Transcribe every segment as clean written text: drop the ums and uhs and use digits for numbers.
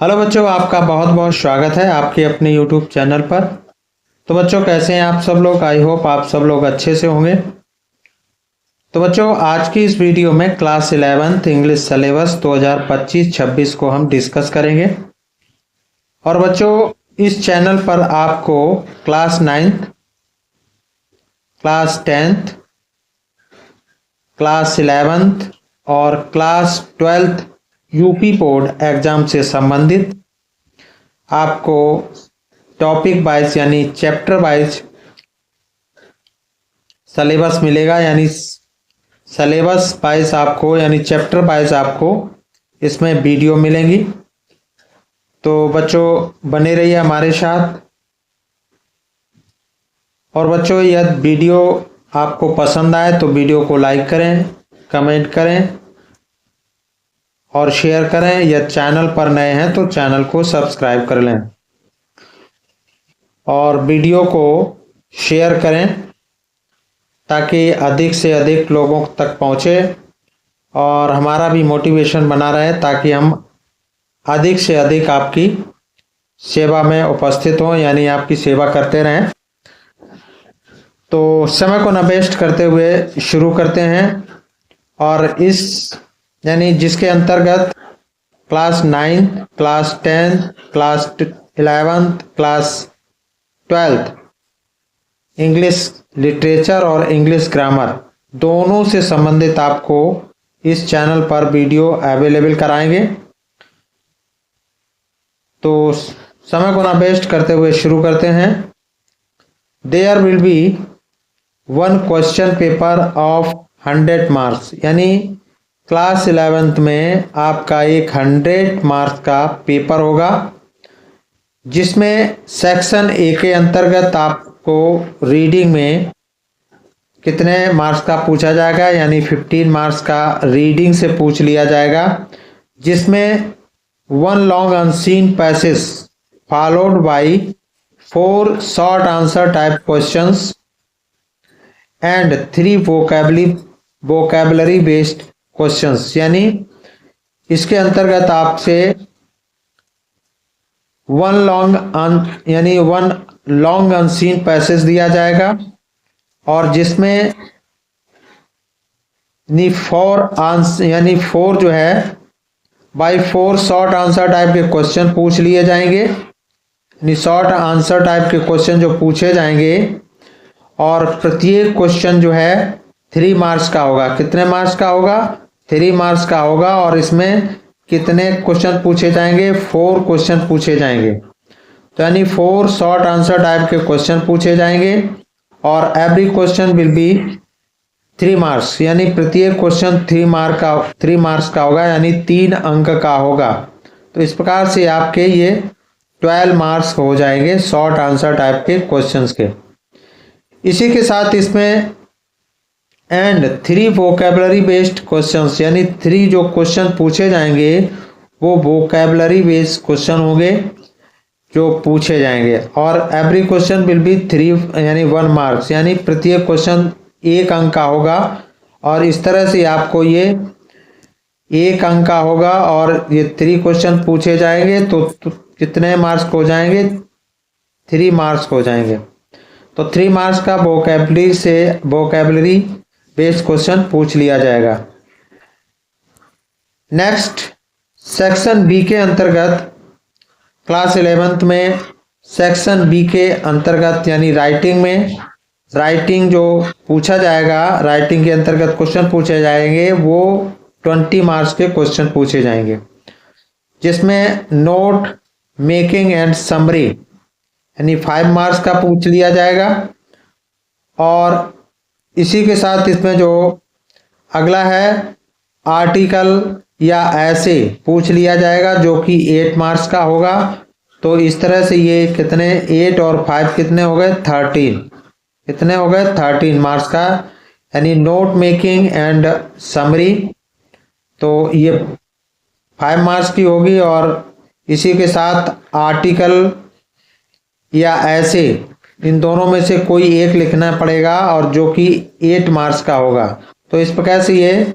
Hello बच्चों, आपका बहुत बहुत स्वागत है आपके अपने YouTube चैनल पर। तो बच्चों, कैसे हैं आप सब लोग? आई होप आप सब लोग अच्छे से होंगे। तो बच्चों, आज की इस वीडियो में क्लास 11th इंग्लिश सिलेबस 2025-26 को हम डिस्कस करेंगे। और बच्चों, इस चैनल पर आपको class 9th, class 10th, class 11th और class 12th UP board exam से संबंधित आपको टॉपिक वाइज यानी चैप्टर वाइज सिलेबस मिलेगा, यानी सिलेबस वाइज आपको यानी चैप्टर वाइज आपको इसमें वीडियो मिलेंगी। तो बच्चों, बने रहिए हमारे साथ। और बच्चों, यदि वीडियो आपको पसंद आए तो वीडियो को लाइक करें, कमेंट करें और शेयर करें। यदि चैनल पर नए हैं तो चैनल को सब्सक्राइब कर लें और वीडियो को शेयर करें ताकि अधिक से अधिक लोगों तक पहुंचे और हमारा भी मोटिवेशन बना रहे, ताकि हम अधिक से अधिक आपकी सेवा में उपस्थित हों, यानी आपकी सेवा करते रहें। तो समय को न वेस्ट करते हुए शुरू करते हैं। और इस यानी जिसके अंतर्गत class 9, class 10, class 11th, class 12th English literature और इंग्लिश ग्रामर दोनों से संबंधित आपको इस चैनल पर वीडियो अवेलेबल कराएंगे। तो समय को ना वेस्ट करते हुए शुरू करते हैं। There will be one question paper of 100 marks, यानी क्लास 11th में आपका एक 100 मार्क्स का पेपर होगा, जिसमें सेक्शन ए के अंतर्गत आपको रीडिंग में कितने मार्क्स का पूछा जाएगा, यानी 15 मार्क्स का रीडिंग से पूछ लिया जाएगा, जिसमें 1 long unseen passage followed by 4 short answer type questions and 3 vocabulary based questions. यानी इसके अंतर्गत आपसे 1 लॉन्ग अनसीन पैसेज दिया जाएगा और जिसमें 4 जो है बाय 4 शॉर्ट आंसर टाइप के क्वेश्चन पूछ लिए जाएंगे। यानी शॉर्ट आंसर टाइप के क्वेश्चन जो पूछे जाएंगे और प्रत्येक क्वेश्चन जो है 3 मार्क्स का होगा। कितने मार्क्स का होगा? 3 मार्क्स का होगा। और इसमें कितने क्वेश्चन पूछे जाएंगे? 4 क्वेश्चन पूछे जाएंगे। तो यानी 4 शॉर्ट आंसर टाइप के क्वेश्चन पूछे जाएंगे और every question will be 3 marks, यानी प्रत्येक क्वेश्चन 3 मार्क्स का होगा, यानी 3 अंक का होगा। तो इस प्रकार से आपके ये 12 मार्क्स हो जाएंगे शॉर्ट आंसर टाइप के क्वेश्चंस के। इसी के साथ इसमें एंड 3 वोकैबुलरी बेस्ड क्वेश्चंस, यानी 3 जो क्वेश्चन पूछे जाएंगे वो वोकैबुलरी बेस्ड क्वेश्चन होंगे जो पूछे जाएंगे। और एवरी क्वेश्चन विल बी 3 यानी 1 मार्क्स, यानी प्रत्येक क्वेश्चन 1 अंक का होगा। और इस तरह से आपको ये 1 अंक का होगा और ये 3 क्वेश्चन पूछे जाएंगे तो कितने मार्क्स हो जाएंगे? 3 मार्क्स हो जाएंगे। तो 3 मार्क्स का वोकैबुलरी बेस्ड क्वेश्चन पूछ लिया जाएगा। नेक्स्ट, सेक्शन बी के अंतर्गत क्लास 11th में सेक्शन बी के अंतर्गत यानी राइटिंग जो पूछा जाएगा, राइटिंग के अंतर्गत क्वेश्चन पूछे जाएंगे, वो 20 मार्क्स के क्वेश्चन पूछे जाएंगे, जिसमें नोट मेकिंग एंड समरी यानी 5 मार्क्स का पूछ लिया जाएगा। और इसी के साथ इसमें जो अगला है आर्टिकल या ऐसे पूछ लिया जाएगा, जो कि 8 मार्क्स का होगा। तो इस तरह से ये कितने 8 और 5 कितने हो गए? 13। कितने हो गए? 13 मार्क्स का, यानी नोट मेकिंग एंड समरी तो ये 5 मार्क्स की होगी। और इसी के साथ आर्टिकल या ऐसे, इन दोनों में से कोई एक लिखना पड़ेगा और जो कि 8 मार्क्स का होगा। तो इस प्रकार से ये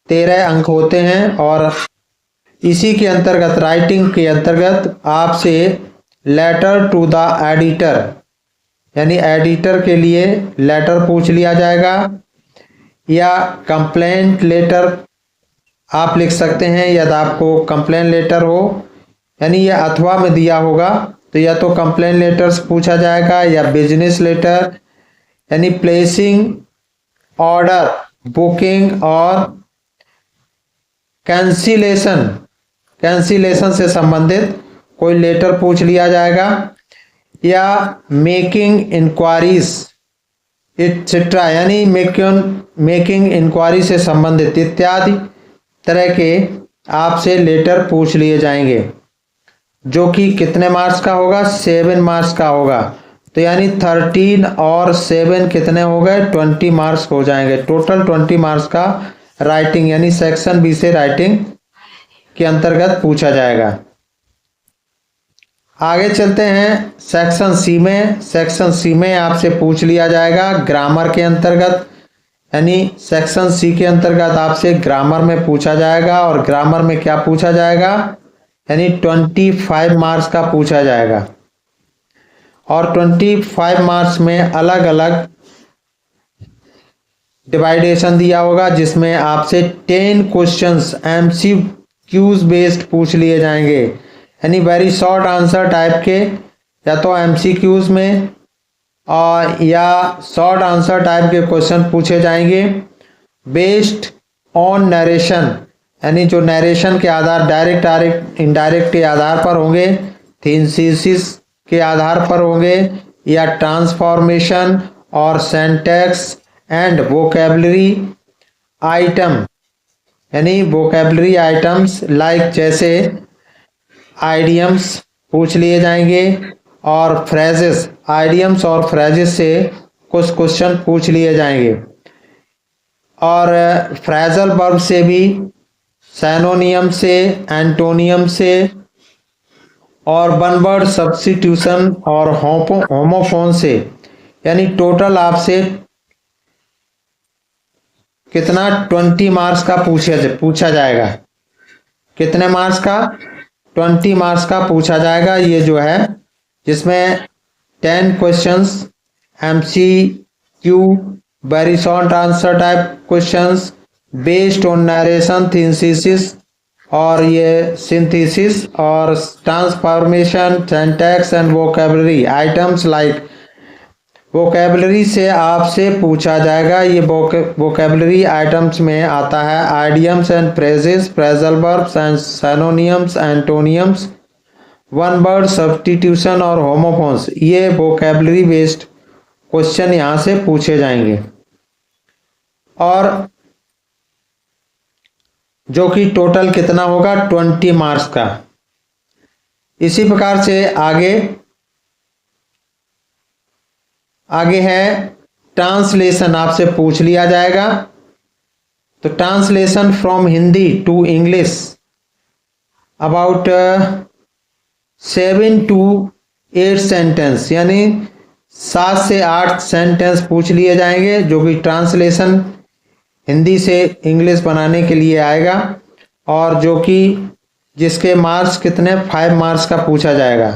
13 अंक होते हैं। और इसी के अंतर्गत राइटिंग के अंतर्गत आपसे लेटर टू द एडिटर यानी एडिटर के लिए लेटर पूछ लिया जाएगा, या कंप्लेंट लेटर आप लिख सकते हैं यदि आपको कंप्लेंट लेटर हो, यानी ये अथवा में दिया होगा तो या तो कंप्लेंट लेटर्स पूछा जाएगा या बिजनेस लेटर, यानी प्लेसिंग ऑर्डर, बुकिंग और कैंसिलेशन से संबंधित कोई लेटर पूछ लिया जाएगा, या मेकिंग इंक्वायरीज इट्सेट्रा यानी मेकिंग इंक्वायरी से संबंधित इत्यादि तरह के आपसे लेटर पूछ लिए जाएंगे, जो कि कितने मार्क्स का होगा, 7 मार्क्स का होगा। तो यानी 13 और 7 कितने हो गए, 20 मार्क्स हो जाएंगे। टोटल 20 मार्क्स का राइटिंग यानी सेक्शन बी से राइटिंग के अंतर्गत पूछा जाएगा। आगे चलते हैं सेक्शन सी में। सेक्शन सी में आपसे पूछ लिया जाएगा ग्रामर के अंतर्गत, यानी सेक्शन सी के अंतर्गत आपसे ग्रामर में पूछा जाएगा। और ग्रामर में क्या पूछा जाएगा, यानी 25 मार्क्स का पूछा जाएगा। और 25 मार्क्स में अलग अलग डिवाइडेशन दिया होगा, जिसमें आपसे 10 क्वेश्चंस एमसीक्यूज बेस्ड पूछ लिए जाएंगे, यानी वेरी शॉर्ट आंसर टाइप के, या तो एमसीक्यूज में और या शॉर्ट आंसर टाइप के क्वेश्चन पूछे जाएंगे बेस्ड ऑन नरेशन, यानी जो नरेशन के आधार डायरेक्ट इनडायरेक्ट के आधार पर होंगे, थीसिस के आधार पर होंगे, या ट्रांसफॉर्मेशन और सिंटैक्स एंड वोकैबुलरी आइटम, यानी वोकैबुलरी आइटम्स लाइक जैसे आइडियम्स पूछ लिए जाएंगे, और फ्रेजेस, आइडियम्स और फ्रेजेस से कुछ क्वेश्चन पूछ लिए जाएंगे, और फ्रेजल वर्ब से भी, सैनोनियम से, एंटोनियम से, और वन वर्ड सब्स्टिट्यूशन और होमोफोन से। यानी टोटल आपसे कितना 20 मार्क्स का पूछा जाएगा। कितने मार्क्स का, 20 मार्क्स का पूछा जाएगा। ये जो है जिसमें 10 questions MCQ very short answer type questions based on narration, thesis और ये सिंथेसिस, और transformation, syntax and vocabulary items like, vocabulary से आपसे पूछा जाएगा। ये वोकैबुलरी आइटम्स में आता है idioms and phrases, phrasal verbs and synonyms, एंटोनियम्स, one word substitution और होमोफोन्स। ये वोकैबुलरी बेस्ड क्वेश्चन यहां से पूछे जाएंगे, और जो कि टोटल कितना होगा 20 मार्क्स का। इसी प्रकार से आगे है ट्रांसलेशन, आपसे पूछ लिया जाएगा। तो translation from Hindi to English about 7 to 8 sentence, यानी 7 से 8 सेंटेंस पूछ लिए जाएंगे, जो कि ट्रांसलेशन हिंदी से इंग्लिश बनाने के लिए आएगा, और जो कि जिसके मार्क्स कितने 5 मार्क्स का पूछा जाएगा।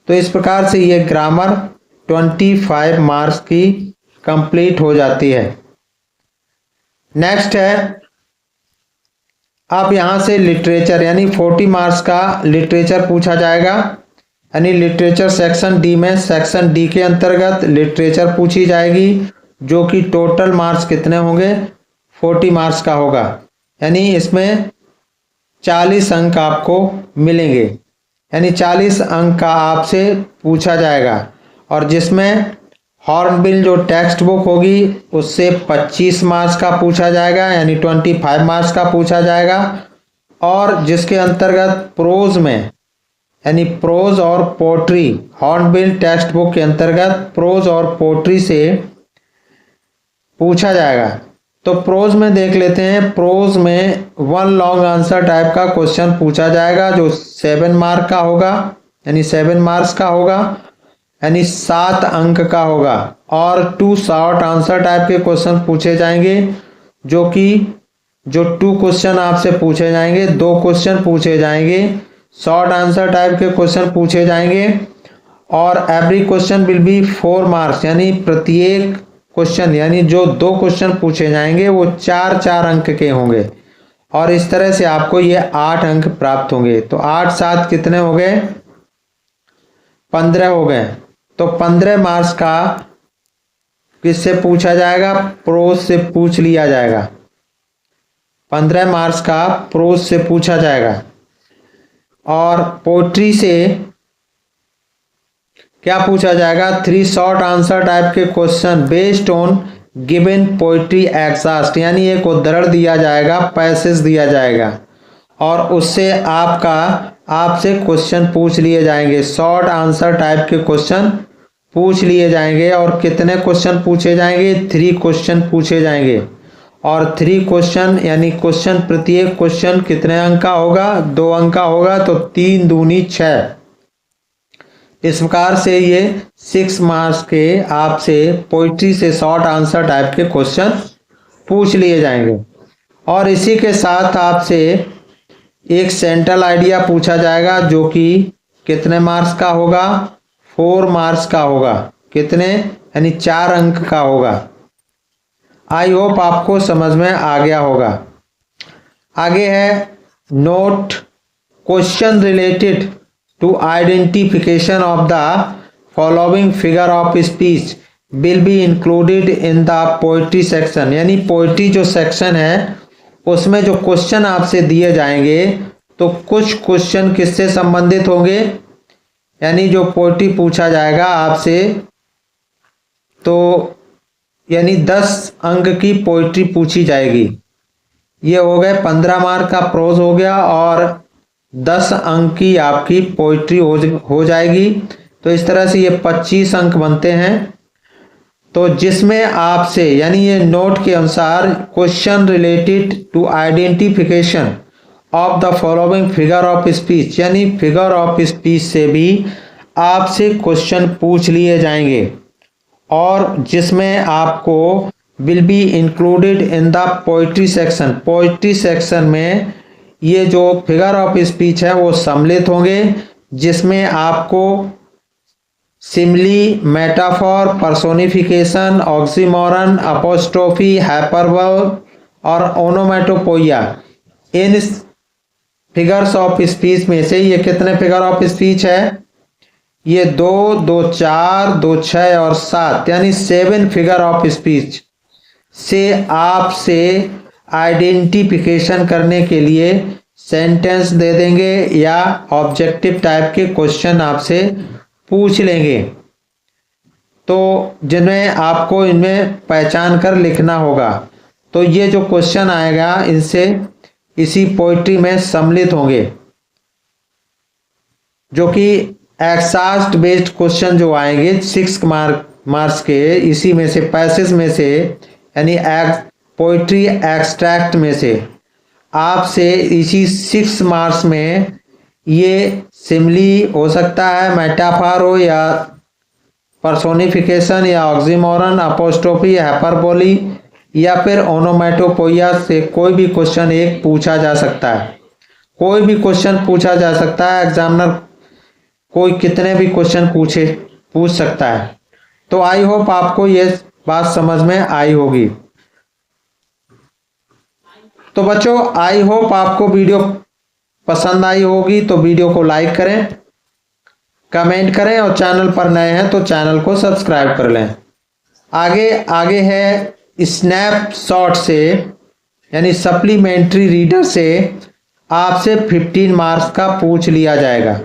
तो इस प्रकार से ये ग्रामर 25 मार्क्स की कंप्लीट हो जाती है। नेक्स्ट है अब यहां से लिटरेचर, यानी 40 मार्क्स का लिटरेचर पूछा जाएगा। यानी लिटरेचर सेक्शन डी में, सेक्शन डी के अंतर्गत लिटरेचर पूछी जाएगी, जो कि टोटल मार्क्स कितने होंगे 40 मार्क्स का होगा। यानी इसमें 40 अंक आपको मिलेंगे, यानी 40 अंक का आपसे पूछा जाएगा। और जिसमें हॉर्नबिल जो टेक्स्ट बुक होगी उससे 25 मार्क्स का पूछा जाएगा, यानी 25 मार्क्स का पूछा जाएगा। और जिसके अंतर्गत प्रोज में, यानी प्रोज और पोट्री, हॉर्नबिल टेक्स्ट बुक के अंतर्गत प्रोज और पोट्री से पूछा जाएगा। तो प्रोज में देख लेते हैं। प्रोज में 1 लॉन्ग आंसर टाइप का क्वेश्चन पूछा जाएगा, जो 7 मार्क का होगा, यानी 7 मार्क्स का होगा, यानी 7 अंक का होगा। और 2 शॉर्ट आंसर टाइप के क्वेश्चन पूछे जाएंगे, जो कि जो 2 क्वेश्चन आपसे पूछे जाएंगे, 2 क्वेश्चन पूछे जाएंगे, शॉर्ट आंसर टाइप के क्वेश्चन पूछे जाएंगे और every question will be 4 marks, यानी प्रत्येक क्वेश्चन यानी जो 2 क्वेश्चन पूछे जाएंगे वो 4-4 अंक के होंगे और इस तरह से आपको ये 8 अंक प्राप्त होंगे। तो 8 7 कितने हो गए? 15 हो गए। तो 15 मार्क्स का किससे पूछा जाएगा? प्रोज से पूछ लिया जाएगा। 15 मार्क्स का प्रोज से पूछा जाएगा। और पोएट्री से क्या पूछा जाएगा? 3 शॉर्ट आंसर टाइप के question based on given poetry exhaust, यानी एक उद्धरण दिया जाएगा, पैसेज दिया जाएगा और उससे आपसे क्वेश्चन पूछ लिए जाएंगे। शॉर्ट आंसर टाइप के क्वेश्चन पूछ लिए जाएंगे और कितने क्वेश्चन पूछे जाएंगे? 3 क्वेश्चन पूछे जाएंगे और 3 क्वेश्चन यानी क्वेश्चन प्रत्येक क्वेश्चन कितने अंक का होगा? 2 अंक का होगा। तो 3 दूनी 6। इस प्रकार से ये 6 मार्क्स के आपसे पोइट्री से शॉर्ट आंसर टाइप के क्वेश्चन पूछ लिए जाएंगे। और इसी के साथ आपसे एक सेंट्रल आइडिया पूछा जाएगा जो कि कितने मार्क्स का होगा? 4 मार्क्स का होगा। कितने? यानी 4 अंक का होगा। आई होप आपको समझ में आ गया होगा। आगे है note question related to identification of the following figure of speech will be included in the poetry section, यानी पोइट्री जो सेक्शन है उसमें जो क्वेश्चन आपसे दिए जाएंगे तो कुछ क्वेश्चन किससे संबंधित होंगे? यानी जो पोइट्री पूछा जाएगा आपसे तो यानी 10 अंक की पोइट्री पूछी जाएगी। ये हो गए 15 मार्क का प्रोज हो गया और 10 अंक की आपकी पोइट्री हो जाएगी। तो इस तरह से ये 25 अंक बनते हैं। तो जिसमें आपसे यानी ये नोट के अनुसार question related to identification of the following figure of speech, यानी फिगर ऑफ स्पीच से भी आपसे क्वेश्चन पूछ लिए जाएंगे और जिसमें आपको will be included in the poetry section. Poetry section में ये जो फिगर ऑफ स्पीच है वो सम्मिलित होंगे जिसमें आपको simile, metaphor, personification, oxymoron, apostrophe, hyperbole और ओनोमेटोपोइया, इन फिगर्स ऑफ स्पीच में से ये कितने फिगर ऑफ स्पीच है? ये 2, 2, 4, 2, 6 और 7 यानी 7 फिगर ऑफ स्पीच से आपसे आइडेंटिफिकेशन करने के लिए सेंटेंस दे देंगे या ऑब्जेक्टिव टाइप के क्वेश्चन आपसे पूछ लेंगे। तो जिन्हें आपको इनमें पहचान कर लिखना होगा। तो ये जो क्वेश्चन आएगा इनसे इसी पोइट्री में सम्मिलित होंगे जो कि एक्सास्ट बेस्ड क्वेश्चन जो आएंगे 6 मार्क्स के, इसी में से पैसेज में से यानी पोइट्री एक्सट्रैक्ट में से आपसे इसी 6 मार्क्स में ये सिमिली हो सकता है, मेटाफर हो या पर्सोनिफिकेशन या ऑक्सीमोरन, अपोस्ट्रोफी, हाइपरबोली या फिर ओनोमेटोपोइया से कोई भी क्वेश्चन एक पूछा जा सकता है। कोई भी क्वेश्चन पूछा जा सकता है। एग्जामिनर कोई कितने भी क्वेश्चन पूछ सकता है। तो आई होप आपको ये बात समझ में आई होगी। तो बच्चों आई होप आपको वीडियो पसंद आई होगी। तो वीडियो को लाइक करें, कमेंट करें और चैनल पर नए हैं तो चैनल को सब्सक्राइब कर लें। आगे है स्नैपशॉट से यानी सप्लीमेंट्री रीडर से आपसे 15 मार्क्स का पूछ लिया जाएगा।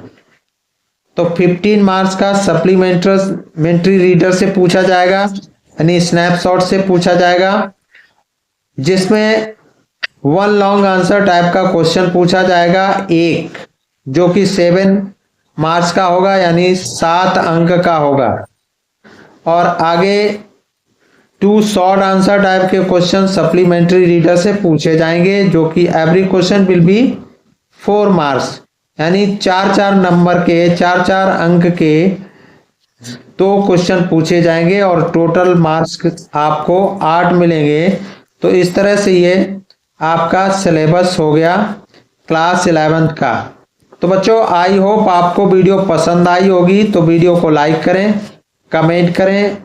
तो 15 मार्क्स का सप्लीमेंट्री रीडर से पूछा जाएगा यानी स्नैपशॉट से पूछा जाएगा जिसमें 1 लॉन्ग आंसर टाइप का क्वेश्चन पूछा जाएगा एक, जो कि 7 मार्क्स का होगा यानी 7 अंक का होगा। और आगे 2 शॉर्ट आंसर टाइप के क्वेश्चन सप्लीमेंट्री रीडर से पूछे जाएंगे जो कि every question will be 4 marks यानी 4-4 नंबर के 4-4 अंक के 2 क्वेश्चन पूछे जाएंगे और टोटल मार्क्स आपको 8 मिलेंगे। तो इस तरह से ये आपका सिलेबस हो गया क्लास 11th का। तो बच्चों आई होप आपको वीडियो पसंद आई होगी, तो वीडियो को लाइक करें, कमेंट करें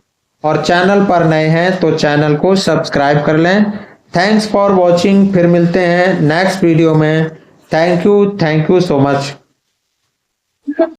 और चैनल पर नए हैं तो चैनल को सब्सक्राइब कर लें। थैंक्स फॉर वॉचिंग, फिर मिलते हैं नेक्स्ट वीडियो में। Thank you so much.